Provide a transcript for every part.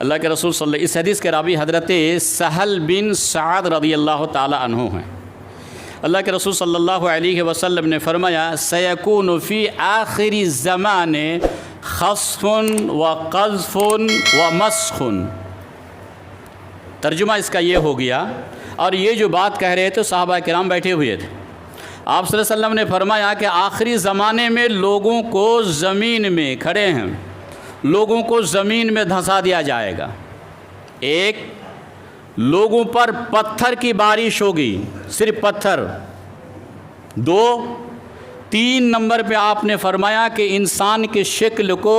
اللہ کے رسول صلی اللہ، اس حدیث کے راوی حضرت سہل بن سعد رضی اللہ تعالی عنہ ہیں۔ اللہ کے رسول صلی اللہ علیہ وسلم نے فرمایا سیکون فی آخر الزمان خسف و قذف و مسخ۔ ترجمہ اس کا یہ ہو گیا، اور یہ جو بات کہہ رہے تھے صحابہ کرام بیٹھے ہوئے تھے، آپ صلی اللہ علیہ وسلم نے فرمایا کہ آخری زمانے میں لوگوں کو زمین میں کھڑے ہیں، لوگوں کو زمین میں دھنسا دیا جائے گا۔ ایک، لوگوں پر پتھر کی بارش ہوگی، صرف پتھر۔ دو، 3 نمبر پہ آپ نے فرمایا کہ انسان کی شکل کو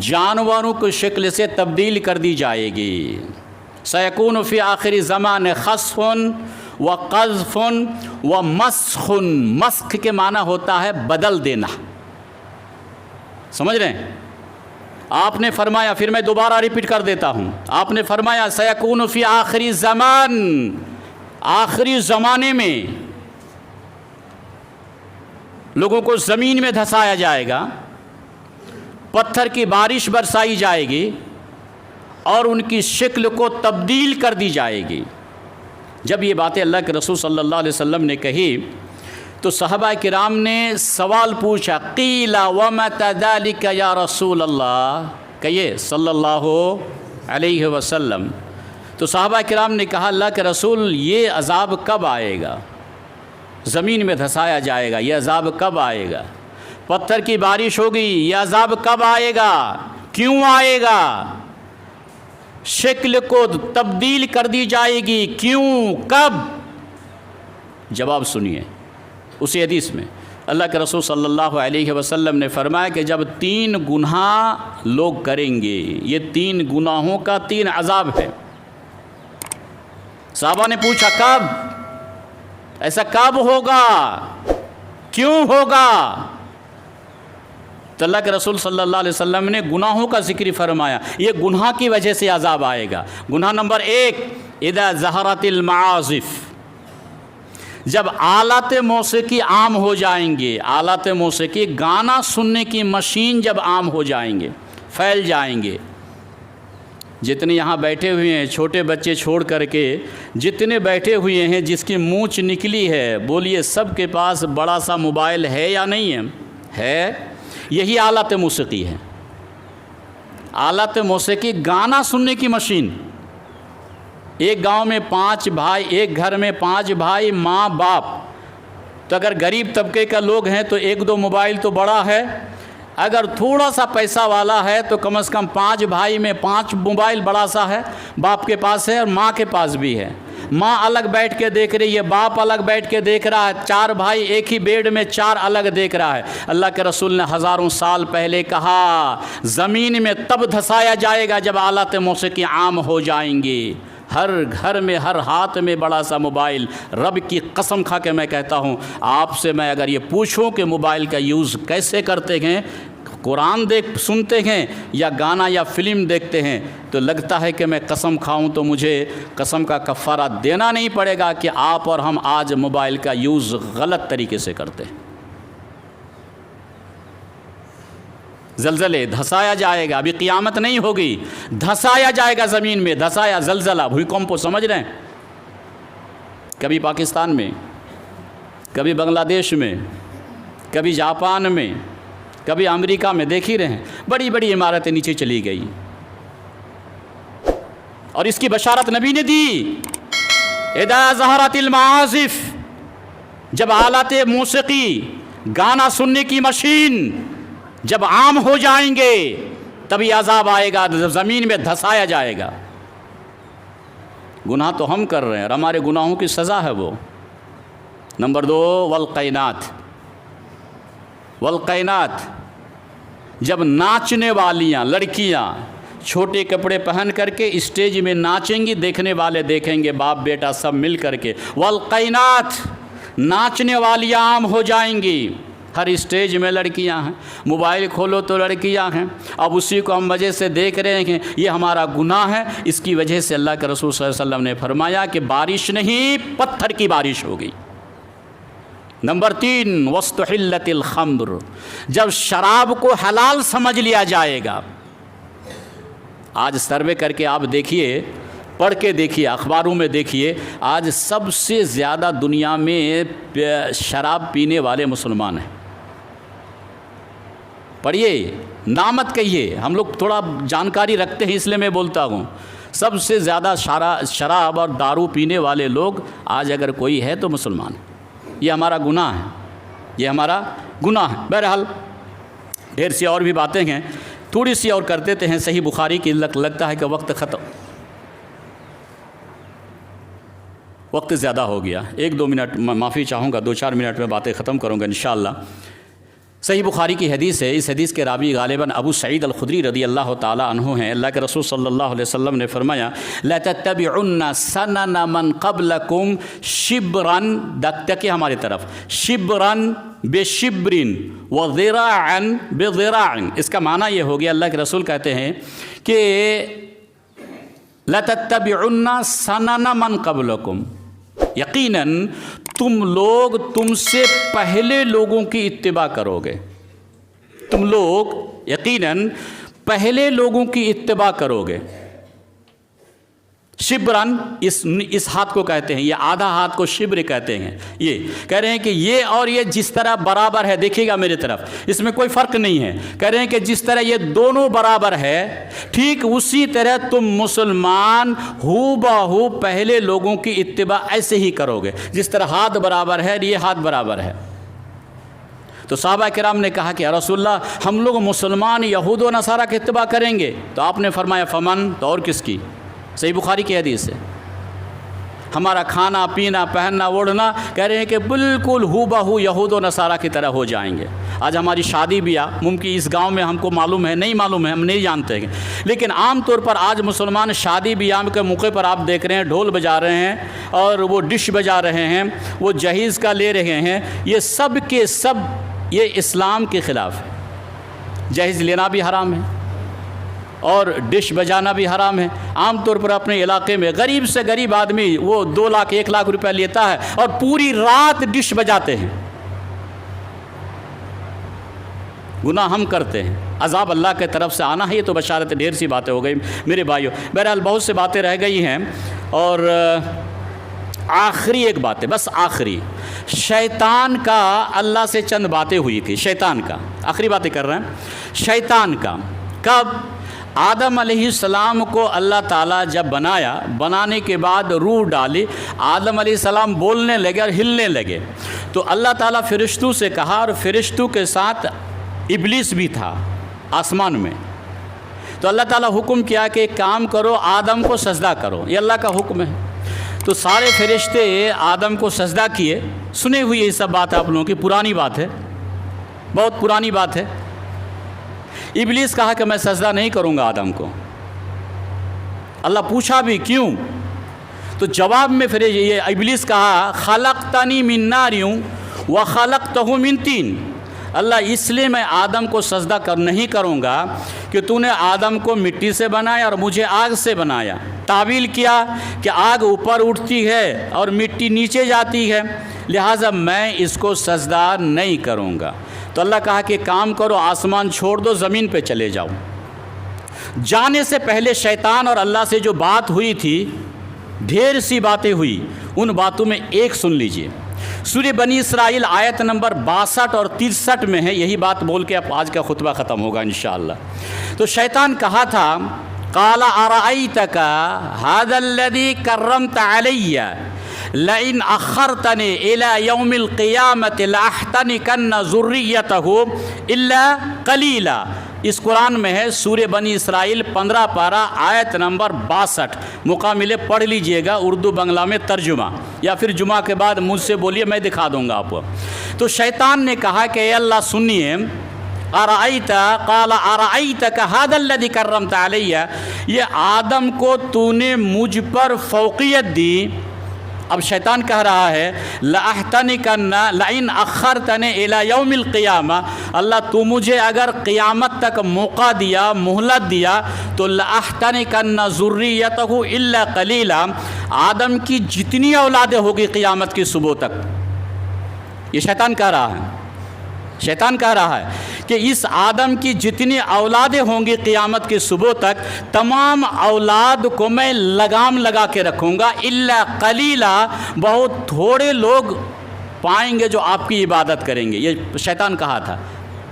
جانوروں کی شکل سے تبدیل کر دی جائے گی۔ سیکون فی آخری زمان خسف و قذف و مسخ۔ مسخ کے معنی ہوتا ہے بدل دینا، سمجھ رہے ہیں؟ آپ نے فرمایا، پھر میں دوبارہ ریپیٹ کر دیتا ہوں، آپ نے فرمایا سیکون فی آخری زمان، آخری زمانے میں لوگوں کو زمین میں دھسایا جائے گا، پتھر کی بارش برسائی جائے گی، اور ان کی شکل کو تبدیل کر دی جائے گی۔ جب یہ باتیں اللہ کے رسول صلی اللہ علیہ وسلم نے کہی تو صحابہ کرام نے سوال پوچھا، قیل ومتی ذلک یا رسول اللہ، کہیے صلی اللہ علیہ وسلم۔ تو صحابہ کرام نے کہا اللہ کے رسول یہ عذاب کب آئے گا؟ زمین میں دھسایا جائے گا، یہ عذاب کب آئے گا؟ پتھر کی بارش ہوگی، یہ عذاب کب آئے گا؟ کیوں آئے گا؟ شکل کو تبدیل کر دی جائے گی، کیوں؟ کب؟ جواب سنیے اسی حدیث میں اللہ کے رسول صلی اللہ علیہ وسلم نے فرمایا کہ جب 3 گناہ لوگ کریں گے، یہ 3 گناہوں کا 3 عذاب ہے۔ صحابہ نے پوچھا کب؟ ایسا کب ہوگا؟ کیوں ہوگا؟ تو اللہ کے رسول صلی اللہ علیہ وسلم نے گناہوں کا ذکر فرمایا، یہ گناہ کی وجہ سے عذاب آئے گا۔ گناہ نمبر 1، اذا ظہرت المعازف، جب آلات موسیقی عام ہو جائیں گے، آلات موسیقی، گانا سننے کی مشین جب عام ہو جائیں گے، پھیل جائیں گے، جتنے یہاں بیٹھے ہوئے ہیں چھوٹے بچے چھوڑ کر کے، جتنے بیٹھے ہوئے ہیں جس کی مونچھ نکلی ہے، بولیے سب کے پاس بڑا سا موبائل ہے یا نہیں ہے؟ ہے۔ یہی آلات موسیقی ہے، آلات موسیقی، گانا سننے کی مشین۔ ایک گاؤں میں 5 بھائی، ایک گھر میں 5 بھائی، ماں باپ، تو اگر غریب طبقے کا لوگ ہیں تو 1-2 موبائل تو بڑا ہے، اگر تھوڑا سا پیسہ والا ہے تو کم از کم 5 بھائی میں 5 موبائل بڑا سا ہے، باپ کے پاس ہے اور ماں کے پاس بھی ہے۔ ماں الگ بیٹھ کے دیکھ رہی ہے، باپ الگ بیٹھ کے دیکھ رہا ہے، 4 بھائی ایک ہی بیڈ میں 4 الگ دیکھ رہا ہے۔ اللہ کے رسول نے ہزاروں سال پہلے کہا زمین میں تب دھسایا جائے گا جب آلات موسیقی عام ہو جائیں گے۔ ہر گھر میں، ہر ہاتھ میں بڑا سا موبائل۔ رب کی قسم کھا کے میں کہتا ہوں، آپ سے میں اگر یہ پوچھوں کہ موبائل کا یوز کیسے کرتے ہیں، قرآن سنتے ہیں یا گانا یا فلم دیکھتے ہیں، تو لگتا ہے کہ میں قسم کھاؤں تو مجھے قسم کا کفارہ دینا نہیں پڑے گا کہ آپ اور ہم آج موبائل کا یوز غلط طریقے سے کرتے ہیں۔ زلزلے، دھسایا جائے گا، ابھی قیامت نہیں ہوگی، دھسایا جائے گا زمین میں، دھسایا، زلزلہ، بھوکمپ، سمجھ رہے ہیں؟ کبھی پاکستان میں، کبھی بنگلہ دیش میں، کبھی جاپان میں، کبھی امریکہ میں، دیکھ ہی رہے ہیں، بڑی بڑی عمارتیں نیچے چلی گئی، اور اس کی بشارت نبی نے دی، اذا ظہرت المعازف، جب آلات موسیقی، گانا سننے کی مشین جب عام ہو جائیں گے تبھی عذاب آئے گا، زمین میں دھسایا جائے گا۔ گناہ تو ہم کر رہے ہیں اور ہمارے گناہوں کی سزا ہے وہ۔ نمبر 2، والقینات، والقینات، جب ناچنے والیاں لڑکیاں چھوٹے کپڑے پہن کر کے اسٹیج میں ناچیں گی، دیکھنے والے دیکھیں گے، باپ بیٹا سب مل کر کے، والقینات، ناچنے والیاں عام ہو جائیں گی، ہر اسٹیج میں لڑکیاں ہیں، موبائل کھولو تو لڑکیاں ہیں، اب اسی کو ہم وجہ سے دیکھ رہے ہیں، یہ ہمارا گناہ ہے۔ اس کی وجہ سے اللہ کے رسول صلی اللہ علیہ وسلم نے فرمایا کہ بارش نہیں، پتھر کی بارش ہوگی۔ نمبر 3، واستحلت الخمر، جب شراب کو حلال سمجھ لیا جائے گا، آج سروے کر کے آپ دیکھیے، پڑھ کے دیکھیے، اخباروں میں دیکھیے، آج سب سے زیادہ دنیا میں شراب پینے والے مسلمان ہیں۔ پڑھیے، نامت کہیے، ہم لوگ تھوڑا جانکاری رکھتے ہیں اس لیے میں بولتا ہوں۔ سب سے زیادہ شراب اور دارو پینے والے لوگ آج اگر کوئی ہے تو مسلمان ہے۔ یہ ہمارا گناہ ہے، یہ ہمارا گناہ ہے۔ بہرحال ڈھیر سی اور بھی باتیں ہیں، تھوڑی سی اور کر دیتے ہیں۔ صحیح بخاری کی لگتا ہے کہ وقت زیادہ ہو گیا، 1-2 منٹ معافی چاہوں گا، 2-4 منٹ میں باتیں ختم کروں گا انشاءاللہ۔ صحیح بخاری کی حدیث ہے، اس حدیث کے راوی غالباً ابو سعید الخدری رضی اللہ تعالی عنہ ہیں۔ اللہ کے رسول صلی اللہ علیہ وسلم نے فرمایا لا تتبعن سنن من قبلکم شبرا، دکتکی ہماری طرف، شبرا بشبر وذراعا بذراع۔ اس کا معنی یہ ہو گیا، اللہ کے رسول کہتے ہیں کہ لا تتبعن سنن من قبلکم، یقیناً تم لوگ تم سے پہلے لوگوں کی اتباع کرو گے، تم لوگ یقیناً پہلے لوگوں کی اتباع کرو گے۔ شبرن اس ہاتھ کو کہتے ہیں، یہ آدھا ہاتھ کو شبر کہتے ہیں۔ یہ کہہ رہے ہیں کہ یہ اور یہ جس طرح برابر ہے، دیکھیے گا میری طرف، اس میں کوئی فرق نہیں ہے۔ کہہ رہے ہیں کہ جس طرح یہ دونوں برابر ہے، ٹھیک اسی طرح تم مسلمان ہو بہو پہلے لوگوں کی اتباع ایسے ہی کرو گے، جس طرح ہاتھ برابر ہے، یہ ہاتھ برابر ہے۔ تو صحابہ کرام نے کہا کہ یا رسول اللہ، ہم لوگ مسلمان یہود و نصارہ کی اتباع کریں گے؟ تو آپ نے فرمایا فمن، تو اور کس کی؟ صحیح بخاری کی حدیث ہے۔ ہمارا کھانا پینا پہننا اوڑھنا کہہ رہے ہیں کہ بالکل ہو بہو یہود و نصارہ کی طرح ہو جائیں گے۔ آج ہماری شادی بیاہ ممکن اس گاؤں میں ہم کو معلوم ہے، نہیں معلوم ہے، ہم نہیں جانتے ہیں، لیکن عام طور پر آج مسلمان شادی بیاہ کے موقع پر آپ دیکھ رہے ہیں ڈھول بجا رہے ہیں اور وہ ڈش بجا رہے ہیں، وہ جہیز کا لے رہے ہیں۔ یہ سب کے سب یہ اسلام کے خلاف ہے۔ جہیز لینا بھی حرام ہے اور ڈش بجانا بھی حرام ہے۔ عام طور پر اپنے علاقے میں غریب سے غریب آدمی وہ 2 لاکھ 1 لاکھ روپے لیتا ہے اور پوری رات ڈش بجاتے ہیں۔ گناہ ہم کرتے ہیں، عذاب اللہ کے طرف سے آنا ہے۔ یہ تو بشارت، ڈھیر سی باتیں ہو گئی میرے بھائیوں۔ بہرحال بہت سے باتیں رہ گئی ہیں، اور آخری ایک بات ہے، بس آخری، شیطان کا اللہ سے چند باتیں ہوئی تھی۔ شیطان کا آخری باتیں کر رہے ہیں۔ شیطان کا کب؟ آدم علیہ السلام کو اللہ تعالیٰ جب بنانے کے بعد روح ڈالی، آدم علیہ السلام بولنے لگے اور ہلنے لگے، تو اللہ تعالیٰ فرشتوں سے کہا، اور فرشتوں کے ساتھ ابلیس بھی تھا آسمان میں، تو اللہ تعالیٰ حکم کیا کہ ایک کام کرو، آدم کو سجدہ کرو، یہ اللہ کا حکم ہے۔ تو سارے فرشتے آدم کو سجدہ کیے۔ سنے ہوئی یہ سب بات آپ لوگوں کی، پرانی بات ہے، بہت پرانی بات ہے۔ ابلیس کہا کہ میں سجدہ نہیں کروں گا آدم کو۔ اللہ پوچھا بھی کیوں؟ تو جواب میں پھر یہ ابلیس کہا خلقتنی من نار وخلقتہ من طین، اللہ اس لیے میں آدم کو سجدہ نہیں کروں گا کہ تو نے آدم کو مٹی سے بنایا اور مجھے آگ سے بنایا۔ تعویل کیا کہ آگ اوپر اٹھتی ہے اور مٹی نیچے جاتی ہے، لہٰذا میں اس کو سجدہ نہیں کروں گا۔ تو اللہ کہا کہ کام کرو، آسمان چھوڑ دو، زمین پہ چلے جاؤ۔ جانے سے پہلے شیطان اور اللہ سے جو بات ہوئی تھی، ڈھیر سی باتیں ہوئی، ان باتوں میں ایک سن لیجئے۔ سورہ بنی اسرائیل آیت نمبر 62 اور 63 میں ہے، یہی بات بول کے اب آج کا خطبہ ختم ہوگا انشاءاللہ۔ تو شیطان کہا تھا قال ارأیتک ھذا الذی کرمت علی لئن اخرتنی الی یوم القیامۃ لاحتنکن ذریتہ الا قلیلا۔ اس قرآن میں ہے سورہ بنی اسرائیل 15 پارہ آیت نمبر 62، موقع ملے پڑھ لیجئے گا، اردو بنگلہ میں ترجمہ، یا پھر جمعہ کے بعد مجھ سے بولیے، میں دکھا دوں گا آپ کو۔ تو شیطان نے کہا کہ اے اللہ سنیے، قال ارأیتک ھذا الذی کرمت علی، یہ آدم کو تو نے مجھ پر فوقیت دی۔ اب شیطان کہہ رہا ہے لأحتنکن لئن اخرتنی الی یوم القیامہ، اللہ تو مجھے اگر قیامت تک موقع دیا، مہلت دیا، تو لأحتنکن ذریتہ الا قلیلا، آدم کی جتنی اولادیں ہوگی قیامت کی صبح تک۔ یہ شیطان کہہ رہا ہے۔ شیطان کہہ رہا ہے کہ اس آدم کی جتنی اولادیں ہوں گی قیامت کی صبح تک، تمام اولاد کو میں لگام لگا کے رکھوں گا، الا قلیلا، بہت تھوڑے لوگ پائیں گے جو آپ کی عبادت کریں گے۔ یہ شیطان کہا تھا،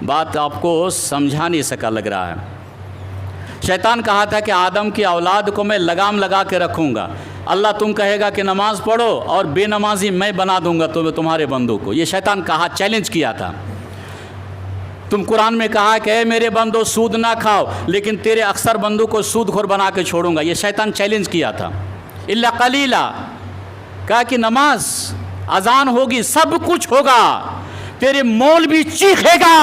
بات آپ کو سمجھا نہیں سکا لگ رہا ہے۔ شیطان کہا تھا کہ آدم کی اولاد کو میں لگام لگا کے رکھوں گا، اللہ تم کہے گا کہ نماز پڑھو اور بے نمازی میں بنا دوں گا تمہارے بندوں کو۔ یہ شیطان کہا، چیلنج کیا تھا۔ تم قرآن میں کہا کہ اے میرے بندو سود نہ کھاؤ، لیکن تیرے اکثر بندوں کو سود خور بنا کے چھوڑوں گا۔ یہ شیطان چیلنج کیا تھا۔ الا قلیلا، کہا کہ نماز، اذان ہوگی، سب کچھ ہوگا، تیرے مول بھی چیخے گا،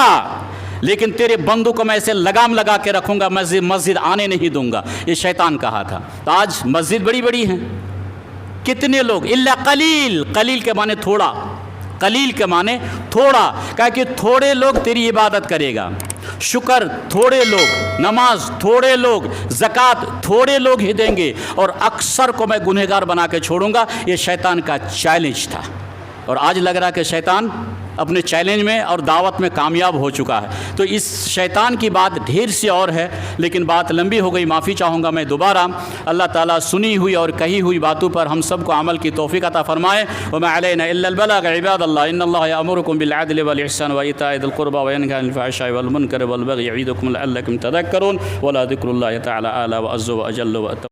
لیکن تیرے بندوں کو میں ایسے لگام لگا کے رکھوں گا، مسجد آنے نہیں دوں گا۔ یہ شیطان کہا تھا۔ تو آج مسجد بڑی بڑی ہیں، کتنے لوگ، الا قلیل، قلیل کے معنی تھوڑا، قلیل کے معنی تھوڑا، کہا کہ تھوڑے لوگ تیری عبادت کرے گا، شکر تھوڑے لوگ، نماز تھوڑے لوگ، زکوٰۃ تھوڑے لوگ ہی دیں گے، اور اکثر کو میں گنہگار بنا کے چھوڑوں گا۔ یہ شیطان کا چیلنج تھا، اور آج لگ رہا کہ شیطان اپنے چیلنج میں اور دعوت میں کامیاب ہو چکا ہے۔ تو اس شیطان کی بات ڈھیر سی اور ہے، لیکن بات لمبی ہو گئی، معافی چاہوں گا میں دوبارہ۔ اللہ تعالیٰ سنی ہوئی اور کہی ہوئی باتوں پر ہم سب کو عمل کی توفیق عطا فرمائے۔ وما علینا الا البلاغ عباد اللہ، ان اللہ یأمرکم بالعدل والاحسان وایتاء ذی القربى وینہی عن الفحشاء والمنکر والبغی یعظکم لعلکم تذکرون، ولذکر اللہ تعالی اعلی واعز واجل